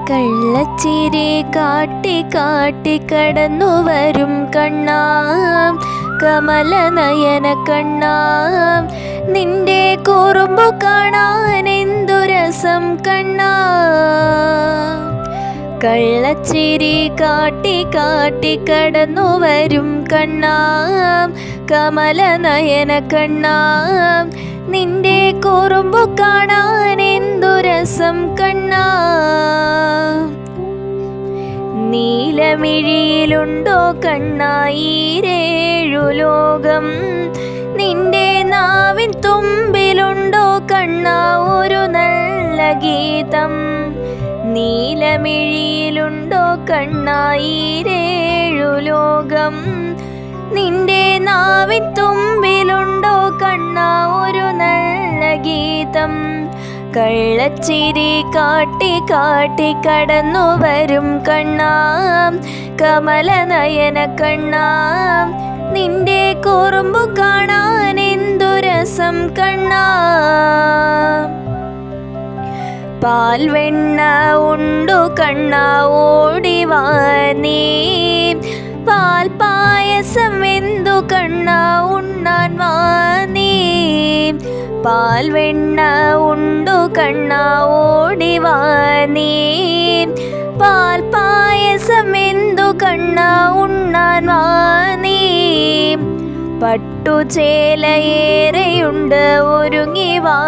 കള്ളച്ചിരി കാട്ടി കാട്ടി കടന്നു വരും കണ്ണാം, കമലനയന കണ്ണാം, നിന്റെ കുറുമ്പു കാണാൻ എന്തു രസം കണ്ണാ. കള്ളച്ചിരി കാട്ടി കാട്ടി കടന്നു വരും കണ്ണാം, കമലനയന കണ്ണാം, നിന്റെ കുറുമ്പു കാണാൻ എന്തു രസം കണ്ണാ. നീലമിഴിയിലുണ്ടോ കണ്ണാ ഈരേഴു ലോകം, നിന്റെ നാവിൻ തുമ്പിലുണ്ടോ കണ്ണാ ഒരു നല്ല ഗീതം. നീലമിഴിയിലുണ്ടോ കണ്ണാ ഈരേഴു ലോകം, നിന്റെ നാവിൻ തുമ്പിലുണ്ടോ കണ്ണാ ഒരു നല്ല ഗീതം. കള്ളച്ചിരി കാട്ടി കാട്ടി കടന്നു വരും കണ്ണാം, കമലനയന കണ്ണാം, നിന്റെ കുറുമ്പു കാണാൻ എന്തു രസം കണ്ണാ. പാൽവെണ്ണ ഉണ്ടു കണ്ണാ ഓടിവാ നീ, പാൽപായസം എന്തു കണ്ണാ ഉണ്ണാൻ വാ നീ. പാൽവെണ്ണ ഉണ്ടു കണ്ണാ ഓടിവാ നീ, പാൽപായസം എന്തു കണ്ണാ ഉണ്ണാൻ വാ നീ. പട്ടുചേലയേറെയുണ്ട് ഒരുങ്ങി വാ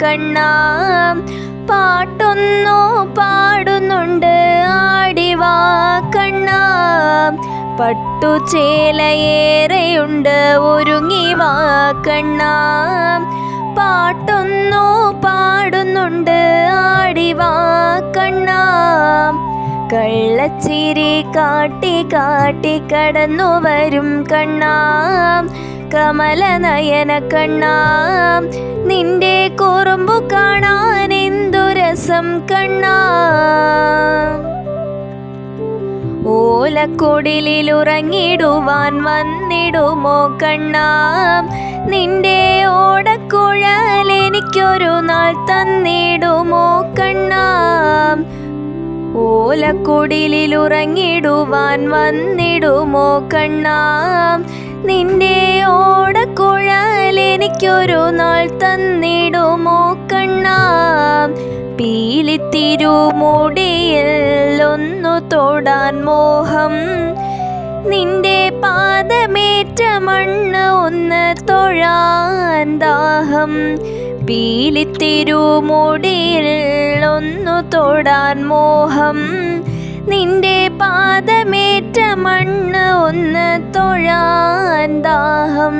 കണ്ണാ, പാട്ടൊന്നു പാടുന്നുണ്ട് ആടിവാ കണ്ണാ. പട്ടുചേലയേറെയുണ്ട് ഒരുങ്ങി വാ കണ്ണാ, പാട്ടൊന്നു പാടുന്നുണ്ട് ആടിവാ കണ്ണാ. കള്ളച്ചിരി കാട്ടി കാട്ടി കടന്നു വരും കണ്ണാം, കമലനയന കണ്ണാം, നിന്റെ കുറുമ്പു കാണാൻ എന്തു രസം കണ്ണാ. ഓലക്കുടിലുറങ്ങിടുവാൻ വന്നിടുമോ കണ്ണാം, നിന്റെ ഓടക്കുഴൽ എനിക്കൊരു നാൾ തന്നിടുമോ കണ്ണാം. ഓലക്കുടിലുറങ്ങിടുവാൻ വന്നിടുമോ കണ്ണാം, നിന്റെ ഓടക്കുഴൽ എനിക്കൊരു നാൾ തന്നിടുമോ കണ്ണാം. പീലിത്തിരുമുടിയിൽ ഒന്നു തൊടാൻ മോഹം, നിന്റെ പാദമേറ്റ മണ്ണ് ഒന്ന് തൊഴാൻ ദാഹം. പീലിത്തിരുമുടിയിൽ ഒന്നു തൊടാൻ മോഹം, നിന്റെ പാദമേറ്റ മണ്ണ് ഒന്ന് തൊഴാൻ ദാഹം.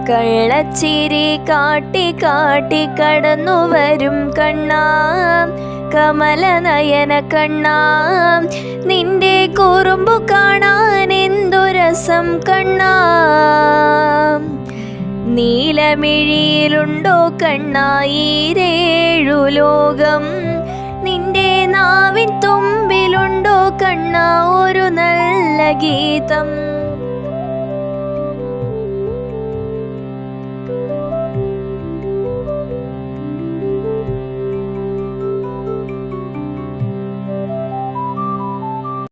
കള്ളച്ചിരി കാട്ടി കാട്ടി കടന്നു വരും കണ്ണാം, കമലനയന കണ്ണാം, നിന്റെ കുറുമ്പു കാണാൻ എന്തു രസം കണ്ണാ. നീലമിഴിയിലുണ്ടോ കണ്ണാ ഈരേഴു ലോകം, നിന്റെ നാവിൻ തുമ്പിലുണ്ടോ കണ്ണാ ഒരു നല്ല ഗീതം.